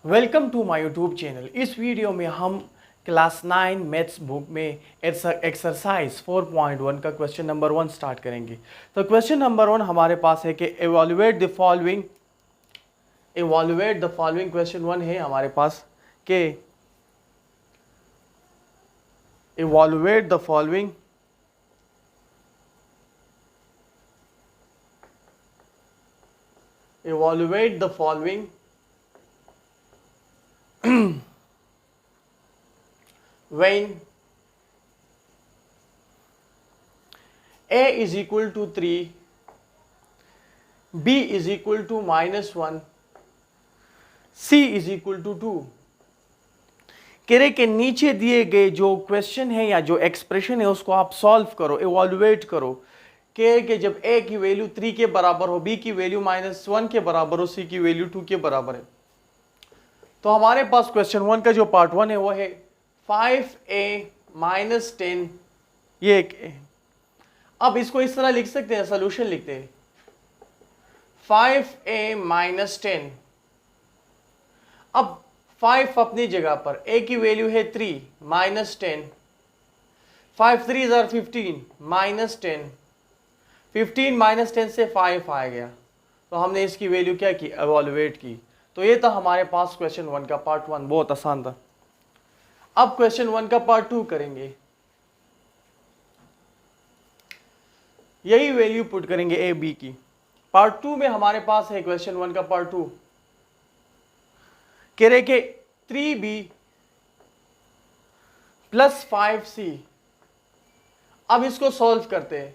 Welcome to my YouTube channel. इस video में हम क्लास 9 मैथ्स बुक में एक्सरसाइज 4.1 का क्वेश्चन नंबर 1 स्टार्ट करेंगे। तो क्वेश्चन नंबर 1 हमारे पास है कि एवोल्यूएट द फॉलोइंग। क्वेश्चन 1 है हमारे पास कि evaluate the following when a is equal to 3, b is equal to -1, c is equal to 2। कह रहे कि नीचे दिए गए जो क्वेश्चन है या जो एक्सप्रेशन है उसको आप सॉल्व करो, एवोल्यूएट करो। कह कि जब a की वैल्यू 3 के बराबर हो, b की वैल्यू -1 के बराबर हो, c की वैल्यू 2 के बराबर है। तो हमारे पास क्वेश्चन 1 का जो पार्ट 1 है वो है 5a - 10, ये एक है। अब इसको इस तरह लिख सकते हैं, सोल्यूशन लिखते हैं 5a - 10। अब 5 अपनी जगह पर, a की वैल्यू है 3 -10, 5 3 are 15 -10, 15 - 10 से 5 आ गया। तो हमने इसकी वैल्यू क्या की, एवोल्यूएट की। तो ये था हमारे पास क्वेश्चन 1 का पार्ट 1, बहुत आसान था। अब क्वेश्चन 1 का पार्ट 2 करेंगे, यही वैल्यू पुट करेंगे ए बी की। पार्ट 2 में हमारे पास है क्वेश्चन 1 का पार्ट 2, कह रहे कि 3b + 5c। अब इसको सॉल्व करते हैं।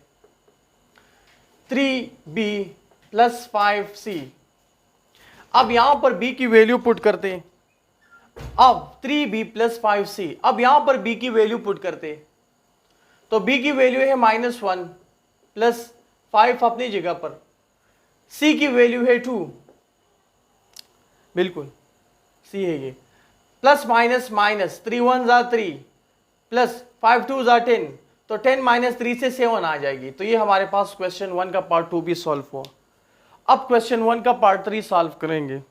3b + 5c। अब यहां पर b की वैल्यू पुट करते हैं। अब 3b + 5c, अब यहां पर b की वैल्यू पुट करते हैं। तो b की वैल्यू है -1 + 5 अपनी जगह पर, c की वैल्यू है 2, बिल्कुल c है ये, प्लस माइनस माइनस 3 1 = 3 प्लस 5 2 = 10, तो 10 - 3 से 7 आ जाएगी। तो ये हमारे पास क्वेश्चन 1 का पार्ट 2 भी सॉल्व हुआ। अब क्वेश्चन 1 का पार्ट 3 सॉल्व करेंगे।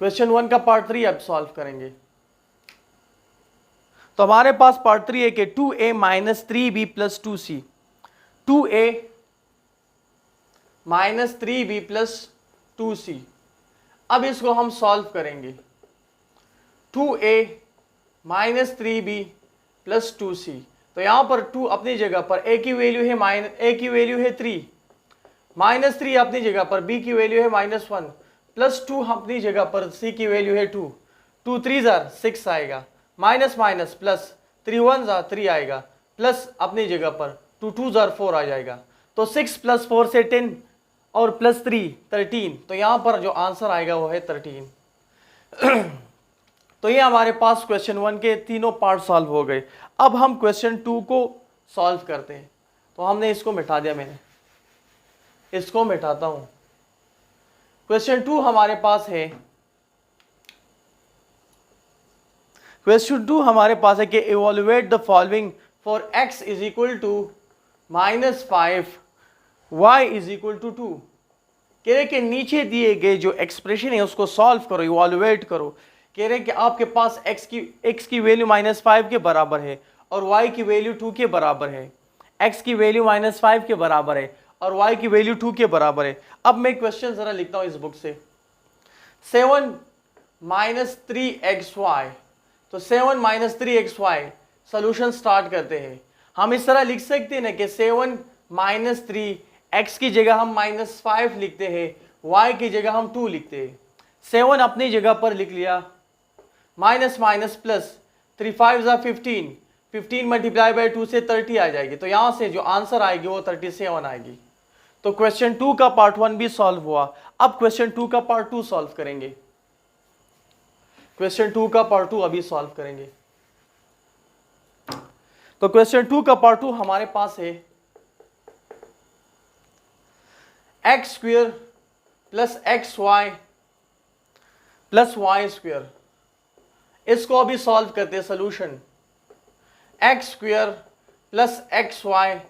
क्वेश्चन 1 का पार्ट 3 अब सॉल्व करेंगे। तो हमारे पास पार्ट 3 है कि 2a - 3b + 2c, 2a - 3b + 2c। अब इसको हम सॉल्व करेंगे। 2a - 3b + 2c, तो यहां पर 2 अपनी जगह पर, a की वैल्यू है 3, -3 अपनी जगह पर, b की वैल्यू है -1, +2 अपनी जगह पर, c की वैल्यू है 2, 2 3 = 6 आएगा, माइनस माइनस प्लस 3 1 = 3 आएगा, प्लस अपनी जगह पर 2 2 = 4 आ जाएगा। तो 6 + 4 से 10 और +3 13, तो यहां पर जो आंसर आएगा वो है 13। तो ये हमारे पास क्वेश्चन 1 के तीनों पार्ट सॉल्व हो गए। अब हम क्वेश्चन 2 को सॉल्व करते हैं। तो हमने इसको मिटा दिया, मैंने इसको मिटाता हूं। क्वेश्चन 2 हमारे पास है, क्वेश्चन 2 हमारे पास है कि इवोल्यूएट the following for x = -5 y = 2। कह रहे कि नीचे दिए गए जो एक्सप्रेशन है उसको सॉल्व करो, इवोल्यूएट करो। कह रहे कि आपके पास x की वैल्यू -5 के बराबर है और y की वैल्यू 2 के बराबर है। x की वैल्यू -5 के बराबर है और y की वैल्यू 2 के बराबर है। अब मैं क्वेश्चन जरा लिखता हूं इस बुक से। 7 - 3xy, तो 7 - 3xy सोल्यूशन स्टार्ट करते हैं। हम इस तरह लिख सकते हैं ना कि 7 - 3, x की जगह हम -5 लिखते हैं, y की जगह हम 2 लिखते हैं। 7 अपनी जगह पर लिख लिया, माइनस माइनस प्लस, 3 5 = 15, 15 × 2 से 30 आ जाएगी। तो यहां से जो आंसर आएगी वो 37 आएगी। तो क्वेश्चन 2 का पार्ट 1 भी सॉल्व हुआ। अब क्वेश्चन 2 का पार्ट 2 सॉल्व करेंगे। क्वेश्चन 2 का पार्ट 2 अभी सॉल्व करेंगे। तो क्वेश्चन 2 का पार्ट 2 हमारे पास है x² + xy + y²। इसको अभी सॉल्व करते हैं। Solution x² + xy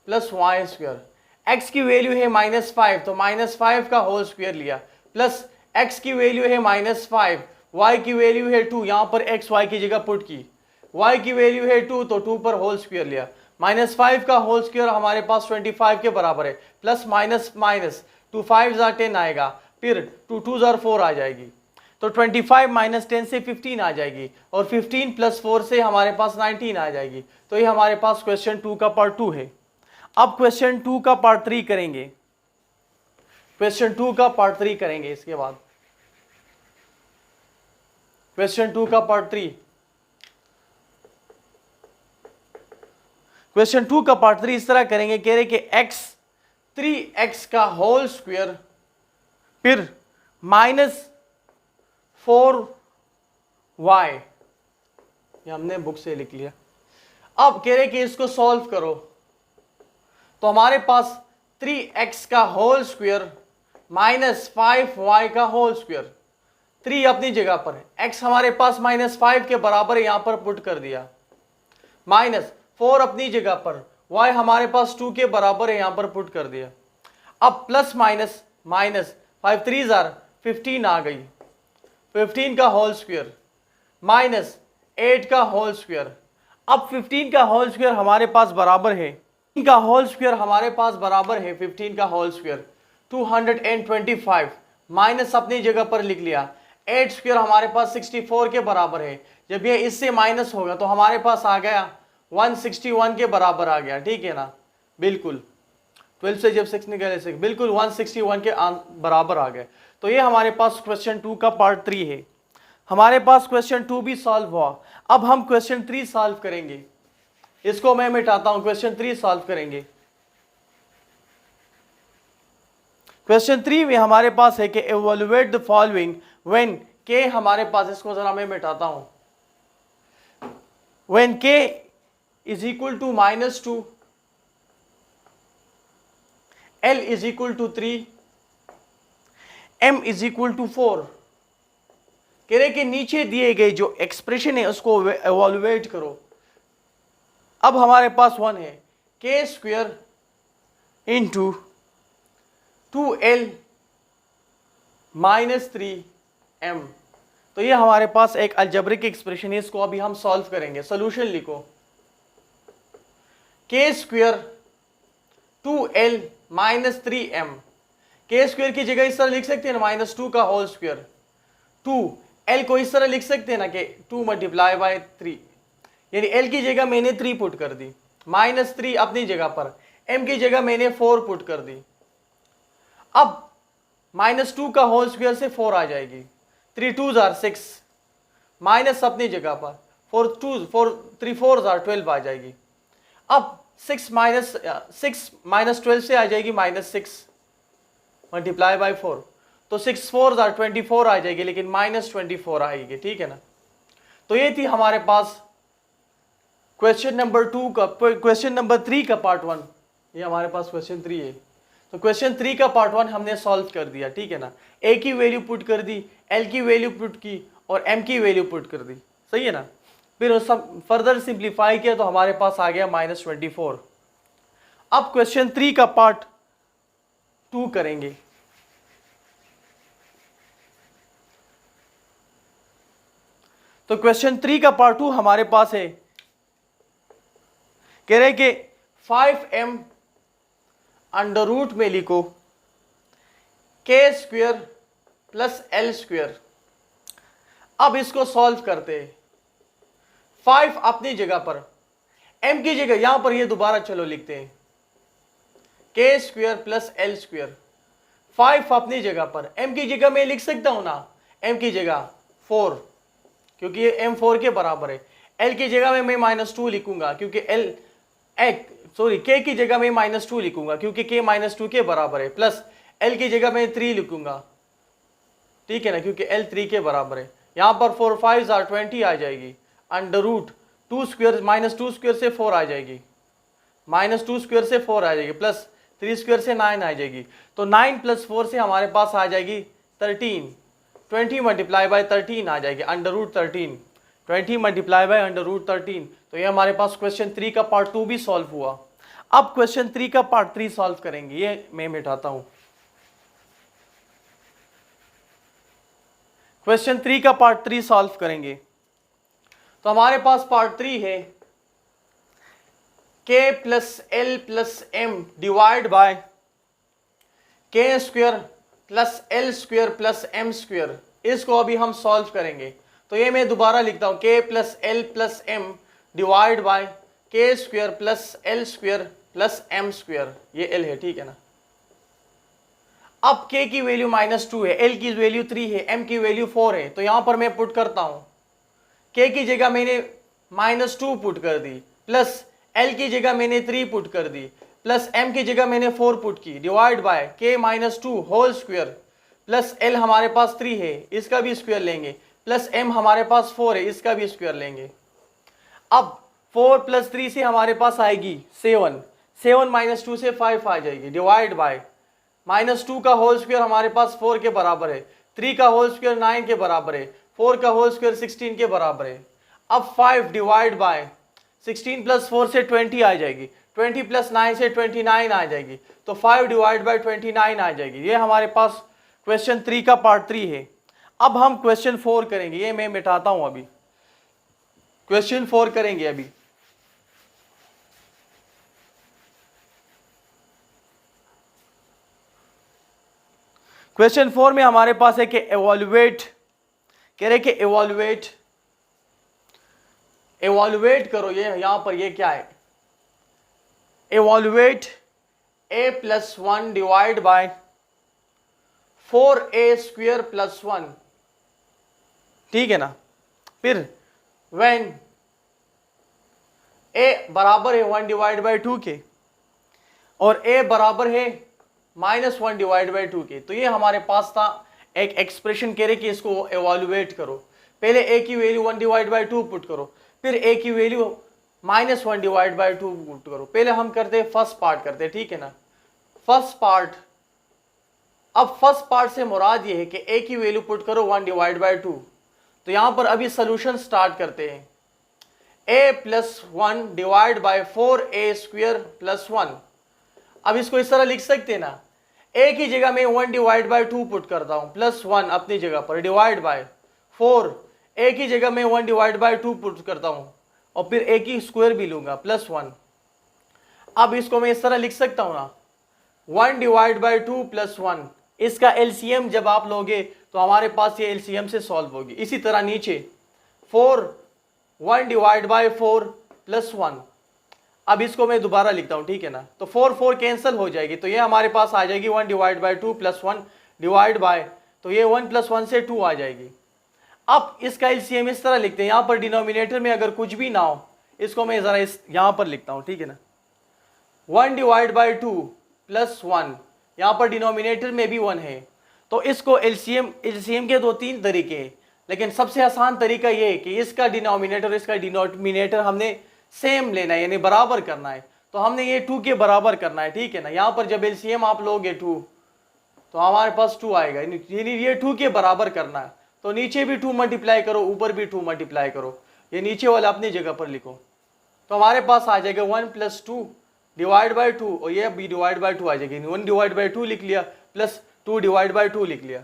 + y²। x की वैल्यू है -5, तो -5 का होल स्क्वायर लिया, प्लस x की वैल्यू है -5, y की वैल्यू है 2, यहां पर x y की जगह पुट की, y की वैल्यू है 2 तो 2 पर होल स्क्वायर लिया, -5 का होल स्क्वायर हमारे पास 25 के बराबर है, प्लस माइनस माइनस 2 5 10 आएगा, फिर 2 2 4 आ जाएगी, तो 25 माइनस 10 से 15 आ जाएगी, और 15 प्लस 4 से हमारे पास 19 आ जाएगी। तो ये हमारे पास क्वेश्चन 2 का पार्ट 2 है। अब क्वेश्चन 2 का पार्ट 3 करेंगे, क्वेश्चन 2 का पार्ट 3 करेंगे इसके बाद, क्वेश्चन 2 का पार्ट 3, क्वेश्चन 2 का पार्ट 3 इस तरह करेंगे, कह रहे कि x 3x का होल स्क्वायर फिर -4y, ये हमने बुक से लिख लिया। अब कह रहे कि इसको सॉल्व करो, तो हमारे पास 3x का होल स्क्वायर -5y का होल स्क्वायर, 3 अपनी जगह पर है, x हमारे पास -5 के बराबर है, यहां पर पुट कर दिया, -4 अपनी जगह पर, y हमारे पास 2 के बराबर है, यहां पर पुट कर दिया। अब प्लस माइनस माइनस 5 3 15 आ गई, 15 का होल स्क्वायर -8 का होल स्क्वायर। अब 15 का होल स्क्वायर हमारे पास बराबर है, का होल स्क्वायर हमारे पास बराबर है 15 का होल स्क्वायर 225, माइनस अपनी जगह पर लिख लिया, 8 स्क्वायर हमारे पास 64 के बराबर है, जब ये इससे माइनस होगा तो हमारे पास आ गया 161 के बराबर आ गया, ठीक है ना, बिल्कुल 12 से जब 6 निकले 6, बिल्कुल 161 के बराबर आ गए। तो ये हमारे पास क्वेश्चन 2 का पार्ट 3 है। हमारे पास क्वेश्चन 2 भी सॉल्व हुआ। अब हम क्वेश्चन 3 सॉल्व करेंगे, इसको मैं मिटाता हूं, क्वेश्चन 3 सॉल्व करेंगे। क्वेश्चन 3 में हमारे पास है कि इवैल्यूएट द फॉलोइंग व्हेन के, हमारे पास, इसको जरा मैं मिटाता हूं, when K is equal to -2, L is equal to 3, M is equal to 4। कह रहे कि नीचे दिए गए जो एक्सप्रेशन है उसको इवैल्यूएट करो। अब हमारे पास 1 है, के स्क्वायर इंटू 2L -3M, तो ये हमारे पास एक अलजेब्रिक एक्सप्रेशन है, इसको अभी हम सॉल्व करेंगे। सोल्यूशन लिखो, के स्क्वायर 2L -3M, के स्क्वायर की जगह इस तरह लिख सकते हैं ना, -2 का होल स्क्वायर, 2L को इस तरह लिख सकते हैं ना कि 2 × 3, यानी L की जगह मैंने 3 पुट कर दी, -3 अपनी जगह पर, M की जगह मैंने 4 पुट कर दी। अब -2 का होल स्क्वायर से 4 आ जाएगी, 3 2 6, माइनस अपनी जगह पर 4 2 4 3 4 12 आ जाएगी। अब 6 माइनस 12 से आ जाएगी -6 मल्टीप्लाई बाई 4, तो 6 4 24 आ जाएगी, लेकिन -24 आएगी, ठीक है ना। तो ये थी हमारे पास क्वेश्चन नंबर 2 का, क्वेश्चन नंबर 3 का पार्ट 1, ये हमारे पास क्वेश्चन 3 है। तो क्वेश्चन 3 का पार्ट 1 हमने सॉल्व कर दिया, ठीक है ना, ए की वैल्यू पुट कर दी, एल की वैल्यू पुट की और एम की वैल्यू पुट कर दी, सही है ना। फिर सब फर्दर सिंप्लीफाई किया तो हमारे पास आ गया -24। अब क्वेश्चन 3 का पार्ट 2 करेंगे। तो क्वेश्चन 3 का पार्ट 2 हमारे पास है, कह रहे कि 5m अंडर रूट में लिखो के स्क्वायर प्लस एल स्क्वायर। अब इसको सॉल्व करते हैं, 5 अपनी जगह पर, m की जगह यहां पर ये दोबारा चलो लिखते हैं, के स्क्वायर प्लस एल स्क्वायर, 5 अपनी जगह पर, m की जगह मैं लिख सकता हूं ना, m की जगह 4, क्योंकि ये m 4 के बराबर है। l की जगह में मैं -2 लिखूंगा, क्योंकि k की जगह में -2 लिखूंगा, क्योंकि k -2 के बराबर है, प्लस l की जगह में 3 लिखूंगा, ठीक है ना, क्योंकि l 3 के बराबर है। यहां पर 4 5 20 आ जाएगी, अंडर रूट 2 स्क्वायर -2 स्क्वायर से 4 आ जाएगी, -2 स्क्वायर से 4 आ जाएगी, प्लस 3 स्क्वायर से 9 आ जाएगी, तो 9 + 4 से हमारे पास आ जाएगी 13, 20 × 13 आ जाएगी, अंडर रूट 13, 20 × √13। तो ये हमारे पास क्वेश्चन 3 का पार्ट 2 भी सॉल्व हुआ। अब क्वेश्चन 3 का पार्ट 3 सॉल्व करेंगे, ये मैं मिटाता हूं। क्वेश्चन 3 का पार्ट 3 सॉल्व करेंगे। तो हमारे पास पार्ट 3 है k plus L plus M divide by K square plus L square plus M square. इसको अभी हम सॉल्व करेंगे। तो ये मैं दोबारा लिखता हूँ, k plus L plus M divide by K square plus L square plus M square. ये एल है, ठीक है ना। अब k की वैल्यू -2 है, l की वैल्यू 3 है, m की वैल्यू 4 है। तो यहां पर मैं पुट करता हूं, k की जगह मैंने -2 पुट कर दी, प्लस l की जगह मैंने 3 पुट कर दी, प्लस m की जगह मैंने 4 पुट की, divide by k -2 whole square plus l हमारे पास 3 है, इसका भी स्क्वायर लेंगे, प्लस m हमारे पास 4 है, इसका भी स्क्वायर लेंगे। अब 4 प्लस 3 से हमारे पास आएगी 7, 7 -2 से 5 आ जाएगी, डिवाइड बाय -2 का होल स्क्वायर हमारे पास 4 के बराबर है, 3 का होल स्क्वायर 9 के बराबर है, 4 का होल स्क्वायर 16 के बराबर है। अब 5 डिवाइड बाय 16 प्लस 4 से 20 आ जाएगी, 20 प्लस 9 से 29 आ जाएगी, तो 5 डिवाइड बाय 29 आ जाएगी। ये हमारे पास क्वेश्चन 3 का पार्ट 3 है। अब हम क्वेश्चन 4 करेंगे, ये मैं मिटाता हूं अभी। क्वेश्चन 4 करेंगे अभी। क्वेश्चन 4 में हमारे पास है कि एवॉल्युएट, कह रहे कि एवॉल्युएट करो। ये यहां पर ये क्या है, एवॉल्युएट a plus 1 divide by 4a square plus 1, ठीक है ना। फिर when a बराबर है 1 डिवाइड बाय 2 के और a बराबर है -1 डिवाइड बाई 2 के। तो ये हमारे पास था एक एक्सप्रेशन, कह रहे कि इसको एवॉल्युएट करो। पहले a की वैल्यू 1 डिवाइड बाई 2 पुट करो, फिर a की वैल्यू -1 डिवाइड बाई 2 पुट करो। पहले हम करते हैं फर्स्ट पार्ट करते हैं, ठीक है ना। फर्स्ट पार्ट, अब फर्स्ट पार्ट से मुराद ये है कि a की वैल्यू पुट करो 1 डिवाइड बाई 2। तो यहां पर अभी सोल्यूशन स्टार्ट करते हैं। a plus 1 divide by 4a square plus 1। अब इसको इस तरह लिख सकते हैं ना, a की जगह में 1 डिवाइड बाय 2 पुट करता हूं, प्लस 1 अपनी जगह पर, डिवाइड बाय 4, a की जगह में 1 डिवाइड बाय 2 पुट करता हूं और फिर a की स्क्वायर भी लूंगा, प्लस 1। अब इसको मैं इस तरह लिख सकता हूं ना, 1 डिवाइड बाय 2 प्लस 1। इसका एलसीएम जब आप लोगे तो हमारे पास ये एलसीएम से सॉल्व होगी। इसी तरह नीचे 4 1 डिवाइड बाय 4 प्लस 1। अब इसको मैं दोबारा लिखता हूं, ठीक है ना। तो 4 4 कैंसिल हो जाएगी, तो ये हमारे पास आ जाएगी 1 divide by 2 plus 1 divide by, तो ये 1 प्लस 1 से 2 आ जाएगी। अब इसका एलसीएम इस तरह लिखते हैं, यहां पर डिनोमिनेटर में अगर कुछ भी ना हो, इसको मैं जरा यहां पर लिखता हूं, ठीक है ना। 1 डिवाइड बाय 2 प्लस 1, यहां पर डिनोमिनेटर में भी 1 है। तो इसको एलसीएम के 2-3 तरीके हैं, लेकिन सबसे आसान तरीका ये है कि इसका डिनोमिनेटर इसका डिनोमिनेटर हमने सेम लेना है, यानी बराबर करना है। तो हमने ये 2 के बराबर करना है, ठीक है ना। यहाँ पर जब एलसीएम आप लोगे 2 तो हमारे पास 2 आएगा, यानी ये 2 के बराबर करना है। तो नीचे भी 2 मल्टीप्लाई करो, ऊपर भी 2 मल्टीप्लाई करो, ये नीचे वाला अपनी जगह पर लिखो। तो हमारे पास आ जाएगा 1 प्लस 2 डिवाइड बाई 2 और ये भी डिवाइड बाई 2 आ जाएगी। 1 डिवाइड बाई 2 लिख लिया, प्लस 2 डिवाइड बाई 2 लिख लिया।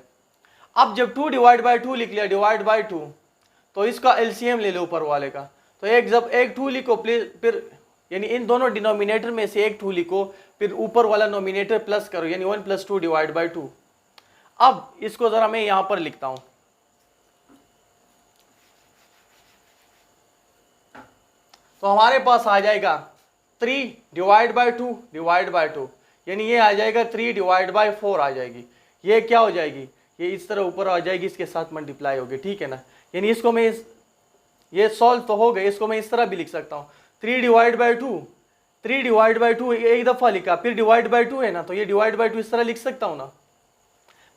अब जब 2 डिवाइड बाई 2 लिख लिया डिवाइड बाई 2, तो इसका एलसीएम ले लो ऊपर वाले का। तो जब एक 2 लिखो फिर यानी इन दोनों डिनोमिनेटर में से एक 2 लिखो, फिर ऊपर वाला नोमिनेटर प्लस करो, यानी 1 प्लस 2 डिवाइड बाई 2। अब इसको जरा मैं यहां पर लिखता हूं, तो हमारे पास आ जाएगा 3 डिवाइड बाई 2 डिवाइड बाई 2, यानी ये आ जाएगा 3 डिवाइड बाई 4 आ जाएगी। ये क्या हो जाएगी, ये इस तरह ऊपर आ जाएगी, इसके साथ मल्टीप्लाई होगी, ठीक है ना। यानी इसको मैं ये सॉल्व तो हो गए, इसको मैं इस तरह भी लिख सकता हूँ, 3 डिवाइड बाई 2, 3 डिवाइड बाई 2 एक दफ़ा लिखा, फिर डिवाइड बाई 2 है ना, तो ये डिवाइड बाई 2 इस तरह लिख सकता हूँ ना।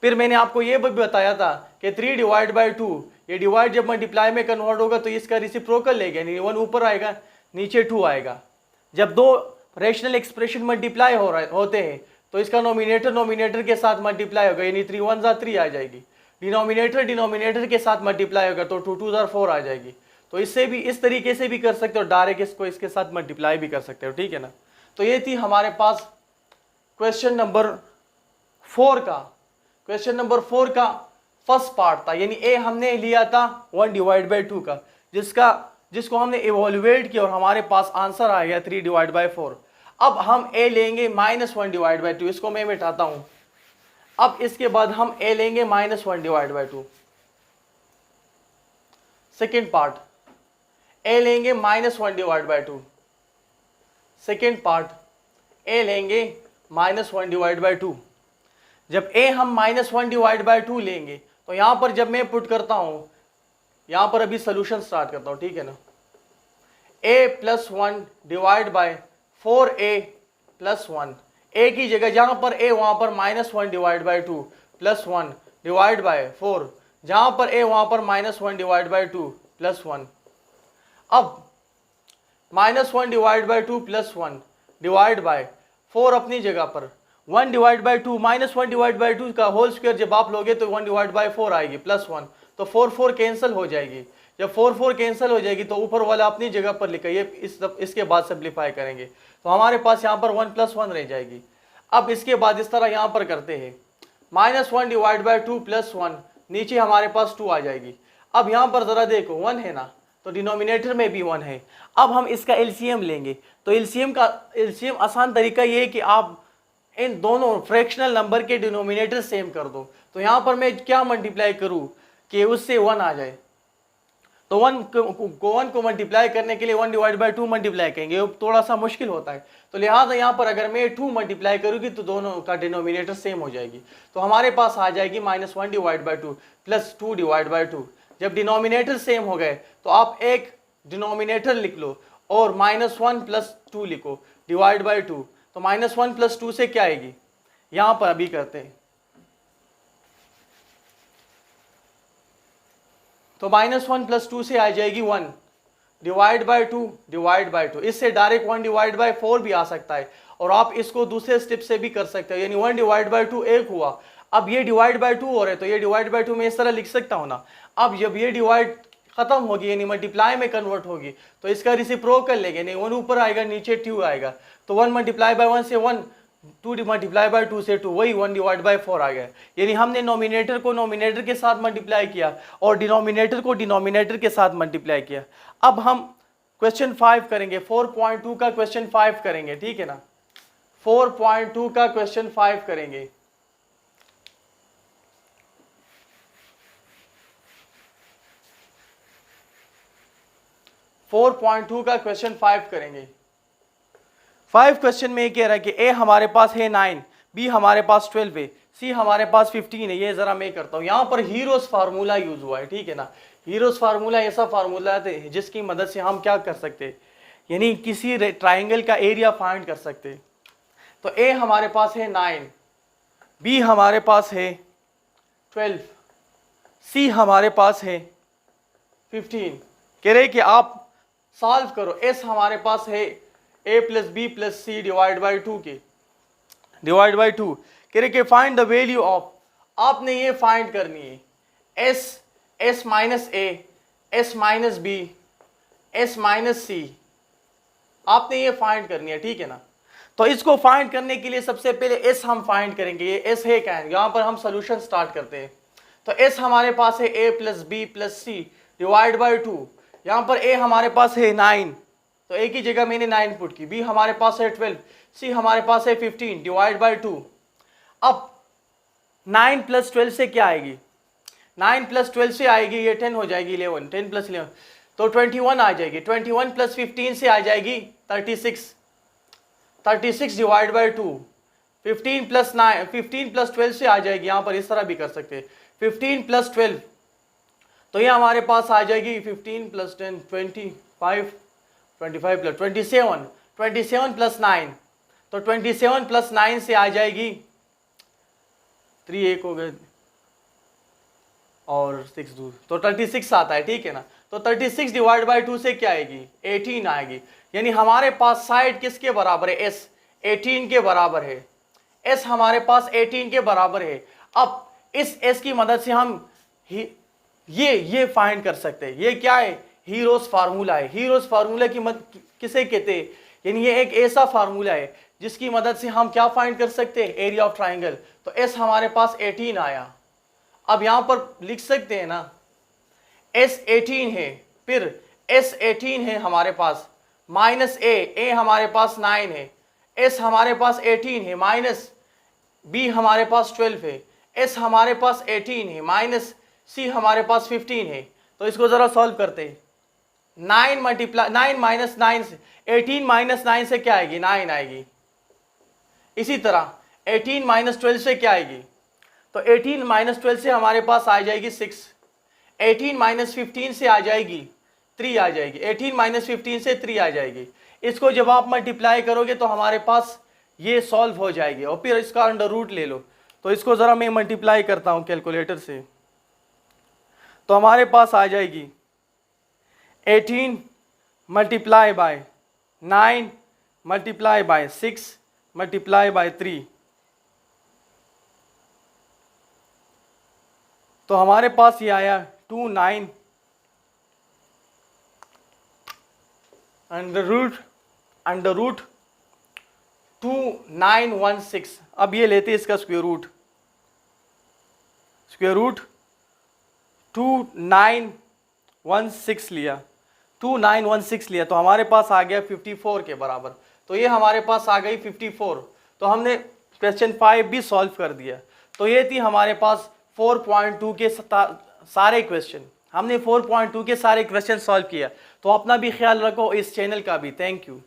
फिर मैंने आपको ये भी बताया था कि 3 डिवाइड बाई 2, ये डिवाइड जब मल्टीप्लाई में कन्वर्ट होगा तो इसका रेसिप्रोकल लेगा, यानी 1 ऊपर आएगा नीचे 2 आएगा। जब दो रैशनल एक्सप्रेशन मल्टीप्लाई होते हैं तो इसका नोमिनेटर के साथ मल्टीप्लाई होगा, यानी 3 1 जा 3 आ जाएगी। डिनोमिनेटर के साथ मल्टीप्लाई होगा तो 2 2 जा 4 आ जाएगी। तो इससे भी इस तरीके से भी कर सकते हो, डायरेक्ट इसको इसके साथ मल्टीप्लाई भी कर सकते हो, ठीक है ना। तो ये थी हमारे पास क्वेश्चन नंबर 4 का फर्स्ट पार्ट था, यानी ए हमने लिया था 1/2 का, जिसको हमने इवोल्यूएट किया और हमारे पास आंसर आ गया 3/4। अब हम ए लेंगे -1/2, इसको मैं मिटाता हूं। अब इसके बाद हम ए लेंगे -1/2। सेकेंड पार्ट, ए लेंगे -1/2। सेकेंड पार्ट, ए लेंगे -1/2। जब ए हम -1/2 लेंगे तो यहां पर जब मैं पुट करता हूं, यहां पर अभी सोल्यूशन स्टार्ट करता हूं, ठीक है ना। a + 1/4a + 1, ए की जगह जहां पर a वहां पर -1/2 + 1/4, जहां पर a वहां पर -1/2 + 1। अब -1/2 + 1/4 अपनी जगह पर 1/2 -1/2 का होल स्क्वायर जब आप लोगे तो 1/4 आएगी +1, तो 4 कैंसिल हो जाएगी। जब 4 कैंसिल हो जाएगी तो ऊपर वाला अपनी जगह पर लिखा, ये इसके बाद सिंप्लीफाई करेंगे तो हमारे पास यहाँ पर 1 + 1 रह जाएगी। अब इसके बाद इस तरह यहाँ पर करते हैं, -1/2 + 1, नीचे हमारे पास 2 आ जाएगी। अब यहाँ पर ज़रा देखो 1 है ना, तो डिनोमिनेटर में भी 1 है। अब हम इसका एलसीएम लेंगे, तो एलसीएम आसान तरीका ये है कि आप इन दोनों फ्रैक्शनल नंबर के डिनोमिनेटर सेम कर दो। तो यहाँ पर मैं क्या मल्टीप्लाई करूँ कि उससे 1 आ जाए, तो 1 को मल्टीप्लाई करने के लिए 1/2 मल्टीप्लाई करेंगे, थोड़ा सा मुश्किल होता है। तो लिहाजा यहाँ पर अगर मैं 2 मल्टीप्लाई करूँगी तो दोनों का डिनोमिनेटर सेम हो जाएगी, तो हमारे पास आ जाएगी -1/2 + 2/2। जब डिनोमिनेटर सेम हो गए तो आप एक डिनोमिनेटर लिख लो और -1 + 2 लिखो /2, तो -1 + 2 से क्या आएगी, यहां पर अभी करते हैं, तो -1 + 2 से आ जाएगी 1/2। इससे डायरेक्ट 1/4 भी आ सकता है, और आप इसको दूसरे स्टेप से भी कर सकते हो, यानी 1/2 एक हुआ। अब ये /2 हो रहा है तो ये /2 में इस तरह लिख सकता हूं ना। अब जब ये डिवाइड खत्म होगी यानी मल्टीप्लाई में कन्वर्ट होगी तो इसका रेसिप्रोकल लेंगे, नहीं 1 ऊपर आएगा नीचे 2 आएगा, तो 1 × 1 से 1, 2 × 2 से 2, वही 1/4 आ गया। यानी हमने नोमिनेटर को नोमिनेटर के साथ मल्टीप्लाई किया और डिनोमिनेटर को डिनोमिनेटर के साथ मल्टीप्लाई किया। अब हम क्वेश्चन 5 करेंगे, 4.2 का क्वेश्चन 5 करेंगे, ठीक है ना। 4.2 का क्वेश्चन 5 करेंगे। का क्वेश्चन 5 करेंगे। 5 क्वेश्चन में ये कह रहा है कि ए हमारे पास है 9, बी हमारे पास 12 है, सी हमारे पास 15 है। ये जरा मैं करता हूँ, यहाँ पर हीरोज फार्मूला यूज हुआ है, ठीक है ना। हीरोज फार्मूला ऐसा फार्मूला है जिसकी मदद से हम क्या कर सकते हैं, यानी किसी ट्राइंगल का एरिया फाइंड कर सकते हैं। तो ए हमारे पास है 9, बी हमारे पास है 12, सी हमारे पास है 15। कह रहे कि आप सॉल्व करो, एस हमारे पास है a + b + c /2 के /2। कह रहे कि फाइंड द वैल्यू ऑफ, आपने ये फाइंड करनी है s - a, s - b, s - c, आपने ये फाइंड करनी है, ठीक है ना। तो इसको फाइंड करने के लिए सबसे पहले s हम फाइंड करेंगे, ये s है क्या है, यहाँ पर हम सोल्यूशन स्टार्ट करते हैं। तो s हमारे पास है a + b + c /2, यहाँ पर a हमारे पास है 9, तो a की जगह मैंने 9 पुट की, b हमारे पास है 12, c हमारे पास है 15 /2। अब 9 + 12 से क्या आएगी, 9 + 12 से आएगी ये 10 हो जाएगी 11, 10 + 11 तो 21 आ जाएगी, 21 + 15 से आ जाएगी 36 /2। 15 + 9, 15 + 12 से आ जाएगी, यहाँ पर इस तरह भी कर सकते हैं 15 + 12, तो ये हमारे पास आ जाएगी 15 + 10 25, 25 + 27, 27 + 9, तो 27 + 9 से आ जाएगी 3 1 हो गए और 6 2, तो 36 आता है, ठीक है ना। तो 36 /2 से क्या आएगी, 18 आएगी। यानी हमारे पास साइड किसके बराबर है, s 18 के बराबर है, s हमारे पास 18 के बराबर है। अब इस s की मदद से हम ये फाइंड कर सकते हैं, ये क्या है, हीरोज फार्मूला है। हीरोज फार्मूला की मदद किसे कहते हैं, यानी ये एक ऐसा फार्मूला है जिसकी मदद से हम क्या फाइंड कर सकते हैं, एरिया ऑफ ट्राइंगल। तो s हमारे पास 18 आया। अब यहाँ पर लिख सकते हैं ना S18 है, फिर S18 है हमारे पास, माइनस ए हमारे पास 9 है, S हमारे पास 18 है, माइनस B हमारे पास 12 है, S हमारे पास 18 है, माइनस C हमारे पास 15 है। तो इसको ज़रा सॉल्व करते हैं। 9 माइनस 9 से 18 माइनस 9 से क्या आएगी? 9 आएगी। इसी तरह 18 माइनस 12 से क्या आएगी? तो 18 माइनस 12 से हमारे पास आ जाएगी 6। 18 माइनस 15 से आ जाएगी 3 आ जाएगी। 18 माइनस 15 से 3 आ जाएगी। इसको जब आप मल्टीप्लाई करोगे तो हमारे पास ये सॉल्व हो जाएगी और फिर इसका अंडर रूट ले लो। तो इसको ज़रा मैं मल्टीप्लाई करता हूँ कैलकुलेटर से, तो हमारे पास आ जाएगी 18 multiply by 9 multiply by 6 multiply by 3। तो हमारे पास ये आया 29 अंडर रूट 2916। अब ये लेते इसका स्क्वायर रूट 2916 लिया, 2916 लिया, तो हमारे पास आ गया 54 के बराबर। तो ये हमारे पास आ गई 54। तो हमने क्वेश्चन 5 भी सॉल्व कर दिया। तो ये थी हमारे पास 4.2 के सारे क्वेश्चन। हमने 4.2 के सारे क्वेश्चन सॉल्व किया। तो अपना भी ख्याल रखो, इस चैनल का भी। Thank you.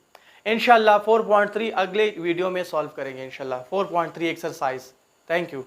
इंशाल्लाह 4.3 अगले वीडियो में सॉल्व करेंगे इंशाल्लाह, 4.3 एक्सरसाइज। Thank you.